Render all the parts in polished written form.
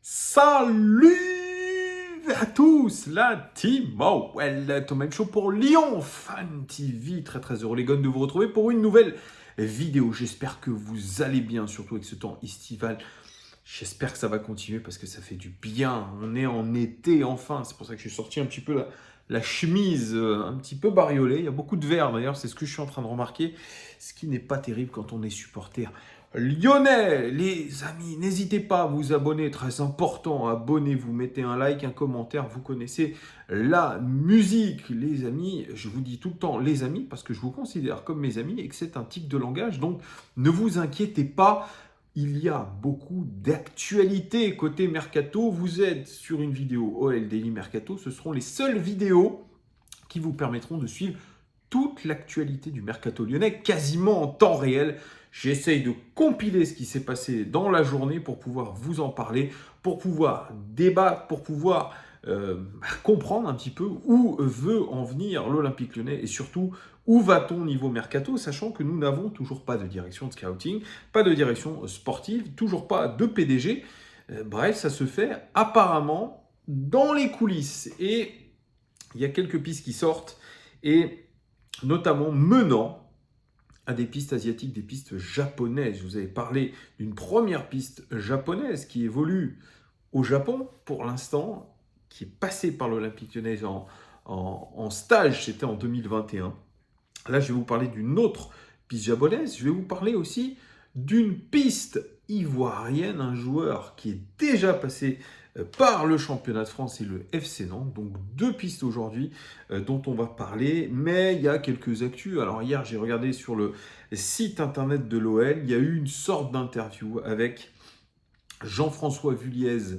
Salut à tous, la team Tom Show pour Lyon Fan TV. Très très heureux les gars de vous retrouver pour une nouvelle vidéo. J'espère que vous allez bien, surtout avec ce temps estival. J'espère que ça va continuer parce que ça fait du bien. On est en été enfin. C'est pour ça que je suis sorti un petit peu la chemise un petit peu bariolée. Il y a beaucoup de verre d'ailleurs, c'est ce que je suis en train de remarquer. Ce qui n'est pas terrible quand on est supporter lyonnais. Les amis, n'hésitez pas à vous abonner. Très important, abonnez-vous, mettez un like, un commentaire. Vous connaissez la musique. Les amis, je vous dis tout le temps les amis parce que je vous considère comme mes amis et que c'est un tic de langage. Donc ne vous inquiétez pas. Il y a beaucoup d'actualités côté Mercato. Vous êtes sur une vidéo OL Daily Mercato. Ce seront les seules vidéos qui vous permettront de suivre toute l'actualité du Mercato lyonnais quasiment en temps réel. J'essaye de compiler ce qui s'est passé dans la journée pour pouvoir vous en parler, pour pouvoir débattre, pour pouvoir comprendre un petit peu où veut en venir l'Olympique lyonnais et surtout où va-t-on au niveau mercato, sachant que nous n'avons toujours pas de direction de scouting, pas de direction sportive, toujours pas de PDG. Bref, ça se fait apparemment dans les coulisses. Et il y a quelques pistes qui sortent, et notamment menant à des pistes asiatiques, des pistes japonaises. Je vous avais parlé d'une première piste japonaise qui évolue au Japon pour l'instant, qui est passée par l'Olympique lyonnais en stage, c'était en 2021. Là, je vais vous parler d'une autre piste japonaise. Je vais vous parler aussi d'une piste ivoirienne, un joueur qui est déjà passé par le championnat de France et le FC Nantes. Donc deux pistes aujourd'hui dont on va parler. Mais il y a quelques actus. Alors hier, j'ai regardé sur le site internet de l'OL. Il y a eu une sorte d'interview avec Jean-François Vulliez,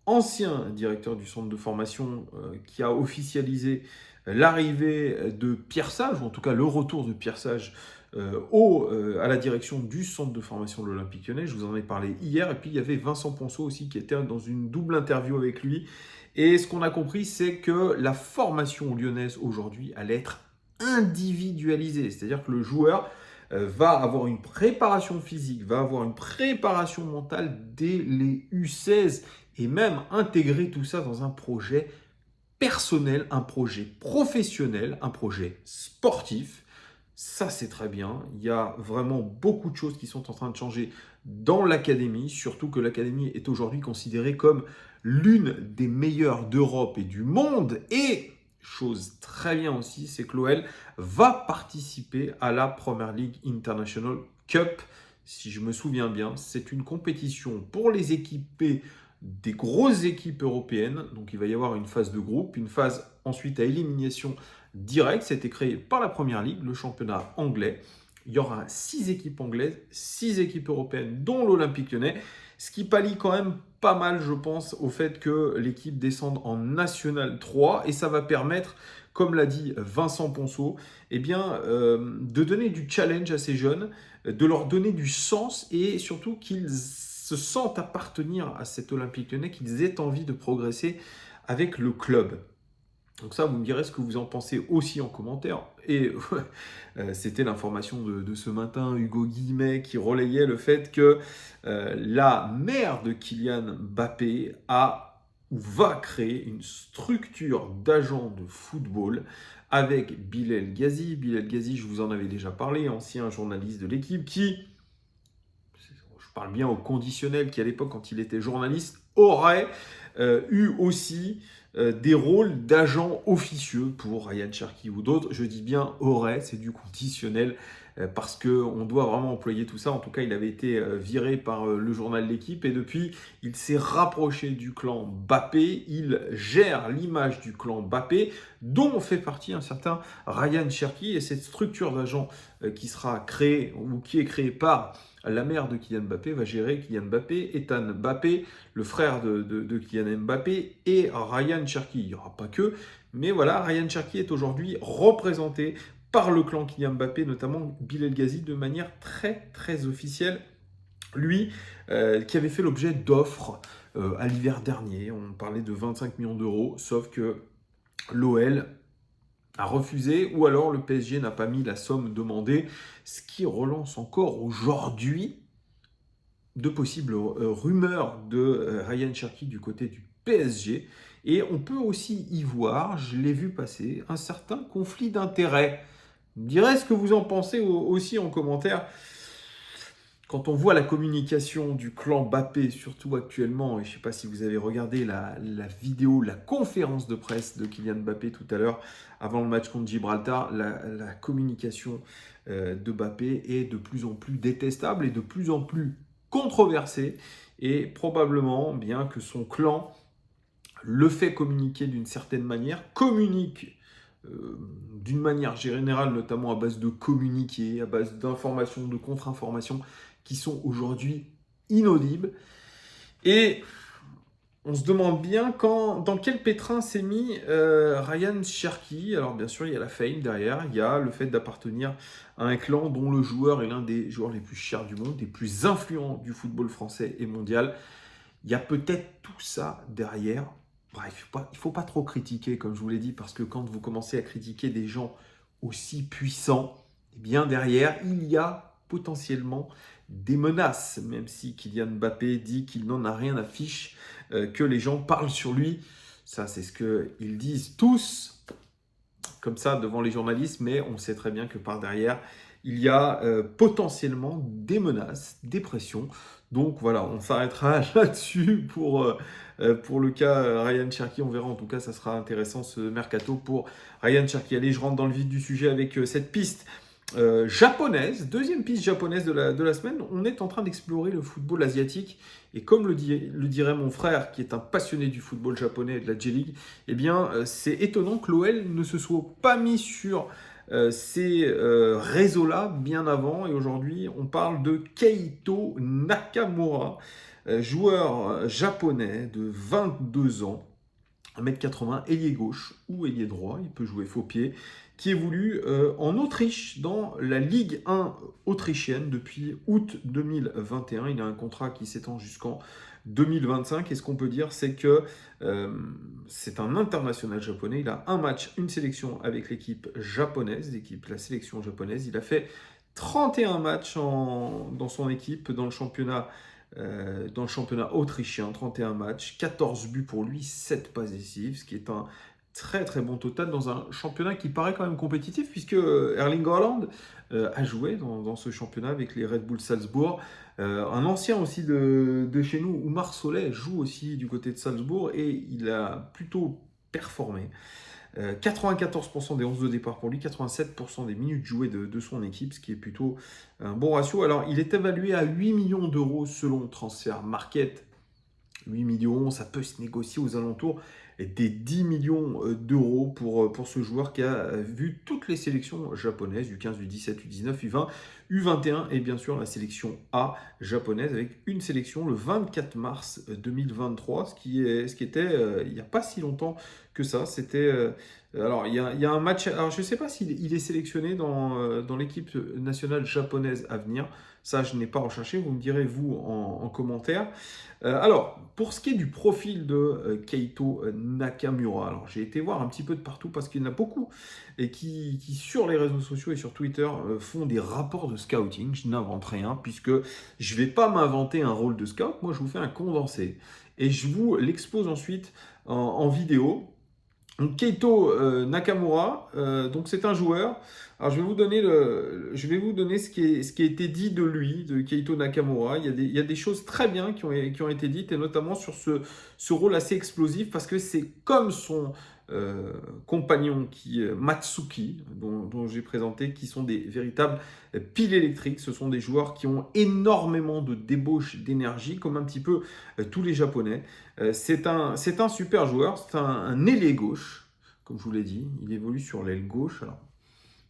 ancien directeur du centre de formation, qui a officialisé l'arrivée de Pierre Sage, ou en tout cas le retour de Pierre Sage à la direction du centre de formation de l'Olympique lyonnais. Je vous en ai parlé hier. Et puis il y avait Vincent Ponceau aussi qui était dans une double interview avec lui. Et ce qu'on a compris, c'est que la formation lyonnaise aujourd'hui allait être individualisée. C'est-à-dire que le joueur va avoir une préparation physique, va avoir une préparation mentale dès les U16 et même intégrer tout ça dans un projet personnel, un projet professionnel, un projet sportif. Ça, c'est très bien. Il y a vraiment beaucoup de choses qui sont en train de changer dans l'académie, surtout que l'académie est aujourd'hui considérée comme l'une des meilleures d'Europe et du monde. Et chose très bien aussi, c'est que l'OL va participer à la Premier League International Cup. Si je me souviens bien, c'est une compétition pour les équipés des grosses équipes européennes. Donc il va y avoir une phase de groupe, une phase ensuite à élimination directe. C'était créé par la Première Ligue, le championnat anglais. Il y aura 6 équipes anglaises, 6 équipes européennes, dont l'Olympique lyonnais. Ce qui pallie quand même pas mal, je pense, au fait que l'équipe descende en National 3. Et ça va permettre, comme l'a dit Vincent Ponceau, de donner du challenge à ces jeunes, de leur donner du sens et surtout qu'ils se sentent appartenir à cet Olympique lyonnais, qu'ils aient envie de progresser avec le club. Donc ça, vous me direz ce que vous en pensez aussi en commentaire. Et c'était l'information de ce matin, Hugo Guillemet, qui relayait le fait que la mère de Kylian Mbappé a ou va créer une structure d'agents de football avec Bilal Ghazi. Bilal Ghazi, je vous en avais déjà parlé, ancien journaliste de l'équipe, qui, je parle bien au conditionnel, qui à l'époque, quand il était journaliste, aurait eu aussi des rôles d'agents officieux pour Ryan Cherki ou d'autres. Je dis bien aurait, c'est du conditionnel parce qu'on doit vraiment employer tout ça. En tout cas, il avait été viré par le journal L'Équipe et depuis, il s'est rapproché du clan Mbappé. Il gère l'image du clan Mbappé, dont fait partie un certain Ryan Cherki. Et cette structure d'agents qui sera créée ou qui est créée par la mère de Kylian Mbappé va gérer Kylian Mbappé, Ethan Mbappé, le frère de Kylian Mbappé et Ryan Cherki. Il n'y aura pas que, mais voilà, Ryan Cherki est aujourd'hui représenté par le clan Kylian Mbappé, notamment Bilal Ghazi, de manière très très officielle. Lui, qui avait fait l'objet d'offres à l'hiver dernier, on parlait de 25 millions d'euros, sauf que l'OL a refusé, ou alors le PSG n'a pas mis la somme demandée, ce qui relance encore aujourd'hui de possibles rumeurs de Ryan Cherki du côté du PSG. Et on peut aussi y voir, je l'ai vu passer, un certain conflit d'intérêts. Vous me direz ce que vous en pensez aussi en commentaire. Quand on voit la communication du clan Mbappé, surtout actuellement, et je ne sais pas si vous avez regardé la vidéo, la conférence de presse de Kylian Mbappé tout à l'heure, avant le match contre Gibraltar, la communication de Mbappé est de plus en plus détestable et de plus en plus controversée. Et probablement, bien que son clan le fait communiquer d'une certaine manière, communique d'une manière générale, notamment à base de communiqués, à base d'informations, de contre-informations qui sont aujourd'hui inaudibles. Et on se demande bien dans quel pétrin s'est mis Ryan Cherki. Alors bien sûr, il y a la fame derrière, il y a le fait d'appartenir à un clan dont le joueur est l'un des joueurs les plus chers du monde, des plus influents du football français et mondial. Il y a peut-être tout ça derrière. Bref, il ne faut pas trop critiquer, comme je vous l'ai dit, parce que quand vous commencez à critiquer des gens aussi puissants, eh bien derrière, il y a potentiellement des menaces, même si Kylian Mbappé dit qu'il n'en a rien à fiche, que les gens parlent sur lui. Ça, c'est ce qu'ils disent tous, comme ça, devant les journalistes, mais on sait très bien que par derrière, il y a potentiellement des menaces, des pressions. Donc voilà, on s'arrêtera là-dessus pour le cas Ryan Cherki. On verra, en tout cas, ça sera intéressant ce mercato pour Ryan Cherki. Allez, je rentre dans le vif du sujet avec cette piste japonaise, deuxième piste japonaise de la semaine. On est en train d'explorer le football asiatique. Et comme le dirait mon frère, qui est un passionné du football japonais et de la J-League, eh bien, c'est étonnant que l'OL ne se soit pas mis sur ces réseaux-là bien avant. Et aujourd'hui, on parle de Keito Nakamura, joueur japonais de 22 ans, 1m80, ailier gauche ou ailier droit, il peut jouer faux pied, qui évolue en Autriche, dans la Ligue 1 autrichienne depuis août 2021. Il a un contrat qui s'étend jusqu'en 2025. Et ce qu'on peut dire, c'est que c'est un international japonais. Il a un match, une sélection avec l'équipe japonaise, la sélection japonaise. Il a fait 31 matchs dans son équipe, dans le championnat autrichien, 31 matchs, 14 buts pour lui, 7 passes décisives, ce qui est un très très bon total dans un championnat qui paraît quand même compétitif, puisque Erling Haaland a joué dans ce championnat avec les Red Bull Salzbourg. Un ancien aussi de chez nous, Oumar Soleh, joue aussi du côté de Salzbourg et il a plutôt performé. 94% des 11 de départ pour lui, 87% des minutes jouées de son équipe, ce qui est plutôt un bon ratio. Alors, il est évalué à 8 millions d'euros selon Transfer Market. 8 millions, ça peut se négocier aux alentours des 10 millions d'euros pour ce joueur qui a vu toutes les sélections japonaises, U15, U17, U19, U20, U21 et bien sûr la sélection A japonaise avec une sélection le 24 mars 2023, ce qui était il n'y a pas si longtemps que ça. C'était alors il y a un match, alors je ne sais pas s'il est sélectionné dans l'équipe nationale japonaise à venir. Ça, je n'ai pas recherché, vous me direz vous en commentaire. Alors, pour ce qui est du profil de Keito Nakamura, alors j'ai été voir un petit peu de partout parce qu'il y en a beaucoup et qui sur les réseaux sociaux et sur Twitter font des rapports de scouting. Je n'invente rien puisque je ne vais pas m'inventer un rôle de scout. Moi, je vous fais un condensé et je vous l'expose ensuite en vidéo. Donc Keito Nakamura, donc c'est un joueur. Alors je vais vous donner ce qui a été dit de lui, de Keito Nakamura. Il y a des choses très bien qui ont été dites, et notamment sur ce rôle assez explosif, parce que c'est comme son compagnon Matsuki, dont j'ai présenté, qui sont des véritables piles électriques. Ce sont des joueurs qui ont énormément de débauche d'énergie, comme un petit peu tous les Japonais. C'est un super joueur, c'est un ailier gauche, comme je vous l'ai dit. Il évolue sur l'aile gauche. Alors,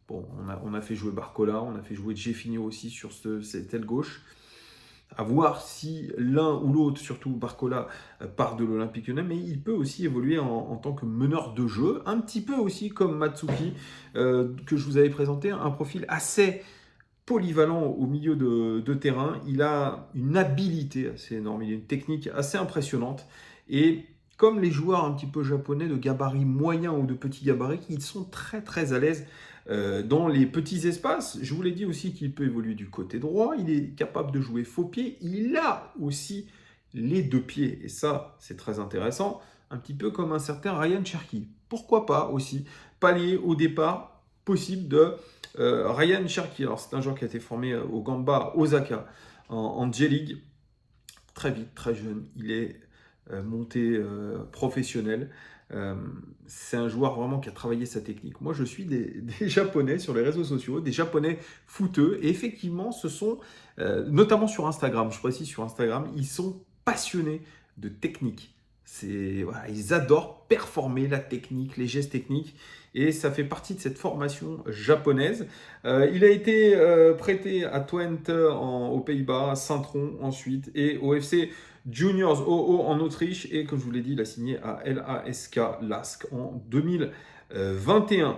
bon, on a fait jouer Barcola, on a fait jouer Jefinho aussi sur cette aile gauche. À voir si l'un ou l'autre, surtout Barcola, part de l'Olympique Lyonnais, mais il peut aussi évoluer en tant que meneur de jeu, un petit peu aussi comme Matsuki, que je vous avais présenté, un profil assez polyvalent au milieu de terrain. Il a une habilité assez énorme, il a une technique assez impressionnante, et comme les joueurs un petit peu japonais de gabarit moyen ou de petit gabarit, ils sont très très à l'aise dans les petits espaces. Je vous l'ai dit aussi qu'il peut évoluer du côté droit. Il est capable de jouer faux pied. Il a aussi les deux pieds. Et ça, c'est très intéressant. Un petit peu comme un certain Ryan Cherki. Pourquoi pas aussi pallier au départ possible de Ryan Cherki. Alors, c'est un joueur qui a été formé au Gamba Osaka en J-League. Très vite, très jeune. Il est monté professionnel. C'est un joueur vraiment qui a travaillé sa technique. Moi, je suis des Japonais sur les réseaux sociaux, des Japonais footeux. Et effectivement, ce sont, notamment sur Instagram, je précise sur Instagram, ils sont passionnés de technique. Voilà, ils adorent performer la technique, les gestes techniques. Et ça fait partie de cette formation japonaise. Il a été prêté à Twente aux Pays-Bas, à Saint-Tron ensuite, et au FC Juniors OO en Autriche. Et comme je vous l'ai dit, il a signé à LASK Lask en 2021.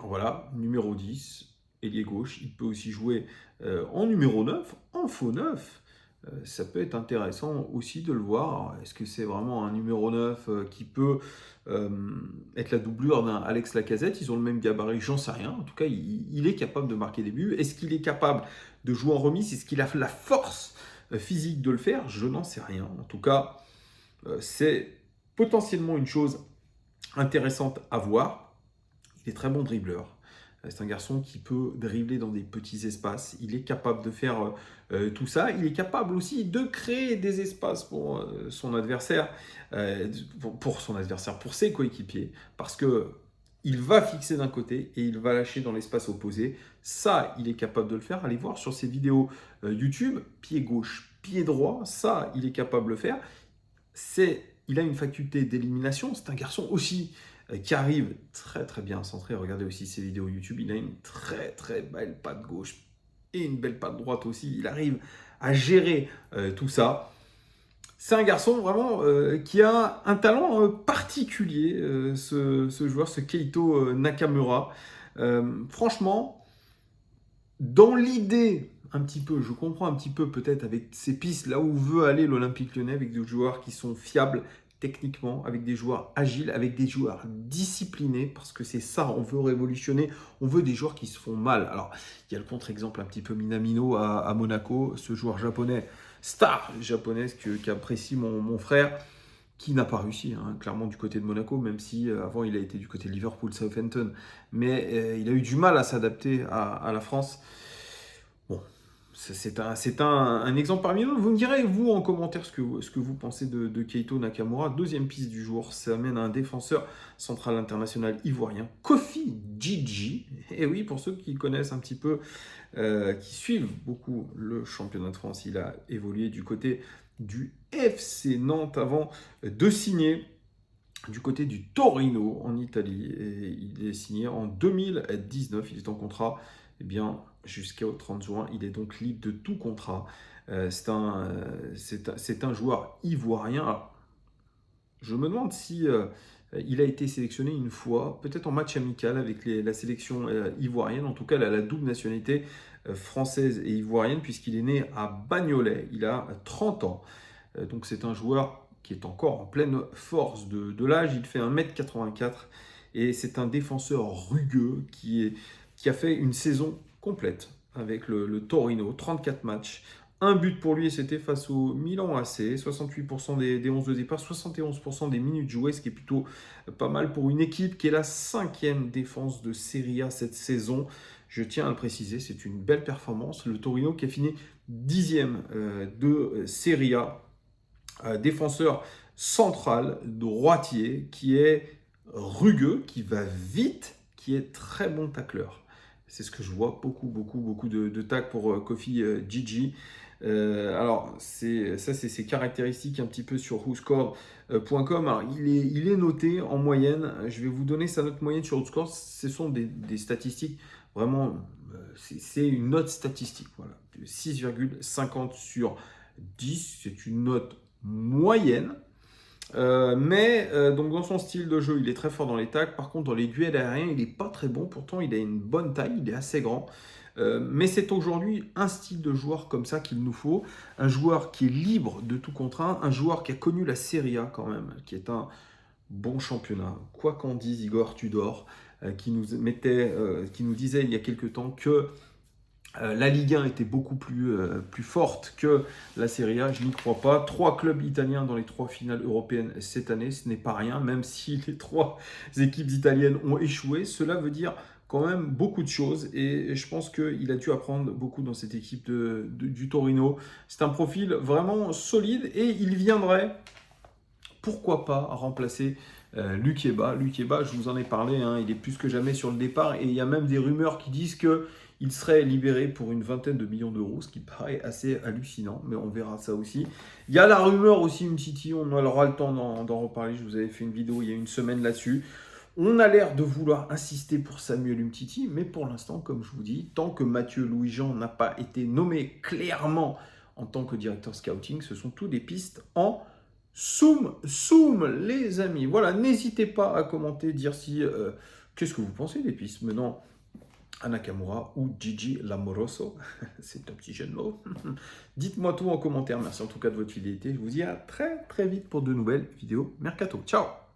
Voilà, numéro 10, ailier gauche. Il peut aussi jouer en numéro 9, en faux 9. Ça peut être intéressant aussi de le voir. Est-ce que c'est vraiment un numéro 9 qui peut être la doublure d'un Alex Lacazette? Ils ont le même gabarit, j'en sais rien. En tout cas, il est capable de marquer des buts. Est-ce qu'il est capable de jouer en remise? Est-ce qu'il a la force physique de le faire? Je n'en sais rien. En tout cas, c'est potentiellement une chose intéressante à voir. Il est très bon dribbleur. C'est un garçon qui peut dribbler dans des petits espaces. Il est capable de faire tout ça. Il est capable aussi de créer des espaces pour son adversaire, pour ses coéquipiers, parce que il va fixer d'un côté et il va lâcher dans l'espace opposé. Ça, il est capable de le faire. Allez voir sur ses vidéos YouTube, pied gauche, pied droit. Ça, il est capable de le faire. Il a une faculté d'élimination. C'est un garçon aussi qui arrive très très bien centré. Regardez aussi ses vidéos YouTube. Il a une très très belle patte gauche et une belle patte droite aussi. Il arrive à gérer tout ça. C'est un garçon vraiment qui a un talent particulier, ce joueur, ce Keito Nakamura. Franchement, dans l'idée, un petit peu, je comprends un petit peu peut-être avec ces pistes, là où veut aller l'Olympique Lyonnais, avec des joueurs qui sont fiables techniquement, avec des joueurs agiles, avec des joueurs disciplinés, parce que c'est ça, on veut révolutionner, on veut des joueurs qui se font mal. Alors, il y a le contre-exemple un petit peu Minamino à Monaco, ce joueur japonais, star japonaise qu'apprécie mon frère, qui n'a pas réussi, hein, clairement du côté de Monaco, même si avant il a été du côté de Liverpool, Southampton, mais il a eu du mal à s'adapter à la France. Bon, c'est un exemple parmi d'autres. Vous me direz, vous, en commentaire, ce que vous pensez de Keito Nakamura. Deuxième piste du jour, ça amène à un défenseur central international ivoirien, Kofi Djidji. Et oui, pour ceux qui connaissent un petit peu, qui suivent beaucoup le championnat de France, il a évolué du côté du FC Nantes avant de signer du côté du Torino en Italie. Et il est signé en 2019. Il est en contrat jusqu'au 30 juin. Il est donc libre de tout contrat. C'est un joueur ivoirien. Alors, je me demande si il a été sélectionné une fois, peut-être en match amical avec la sélection ivoirienne. En tout cas, il a la double nationalité française et ivoirienne puisqu'il est né à Bagnolet. Il a 30 ans. Donc c'est un joueur qui est encore en pleine force de l'âge. Il fait 1m84 et c'est un défenseur rugueux qui a fait une saison complète avec le Torino, 34 matchs. Un but pour lui, c'était face au Milan AC, 68% des 11 de départ, 71% des minutes jouées, ce qui est plutôt pas mal pour une équipe qui est la 5e défense de Serie A cette saison. Je tiens à le préciser, c'est une belle performance. Le Torino qui a fini 10e de Serie A, défenseur central, droitier, qui est rugueux, qui va vite, qui est très bon tacleur. C'est ce que je vois, beaucoup de tacs pour Kofi Djidji. Alors, c'est ses caractéristiques un petit peu sur WhoScored.com. Alors, il est noté en moyenne. Je vais vous donner sa note moyenne sur WhoScored. Ce sont des statistiques vraiment... c'est une note statistique. Voilà. 6,50 sur 10. C'est une note moyenne. Donc dans son style de jeu, il est très fort dans les tacles. Par contre, dans les duels aériens, il n'est pas très bon. Pourtant, il a une bonne taille, il est assez grand. Mais c'est aujourd'hui un style de joueur comme ça qu'il nous faut. Un joueur qui est libre de tout contraint. Un joueur qui a connu la Serie A quand même, qui est un bon championnat. Quoi qu'en dise Igor Tudor, qui nous disait il y a quelque temps que la Ligue 1 était beaucoup plus forte que la Serie A. Je n'y crois pas. 3 clubs italiens dans les 3 finales européennes cette année, ce n'est pas rien. Même si les 3 équipes italiennes ont échoué, cela veut dire quand même beaucoup de choses. Et je pense qu'il a dû apprendre beaucoup dans cette équipe du Torino. C'est un profil vraiment solide et il viendrait, pourquoi pas, remplacer Lukeba. Lukeba, je vous en ai parlé, hein, il est plus que jamais sur le départ et il y a même des rumeurs qui disent qu'il serait libéré pour une vingtaine de millions d'euros, ce qui paraît assez hallucinant, mais on verra ça aussi. Il y a la rumeur aussi Umtiti, on aura le temps d'en reparler, je vous avais fait une vidéo il y a une semaine là-dessus. On a l'air de vouloir insister pour Samuel Umtiti, mais pour l'instant, comme je vous dis, tant que Mathieu Louis-Jean n'a pas été nommé clairement en tant que directeur scouting, ce sont toutes des pistes en soum, les amis. Voilà, n'hésitez pas à commenter, dire si qu'est-ce que vous pensez des pistes menant à Nakamura ou Gigi Lamoroso. C'est un petit jeu de mots. Dites-moi tout en commentaire. Merci en tout cas de votre fidélité. Je vous dis à très très vite pour de nouvelles vidéos Mercato. Ciao!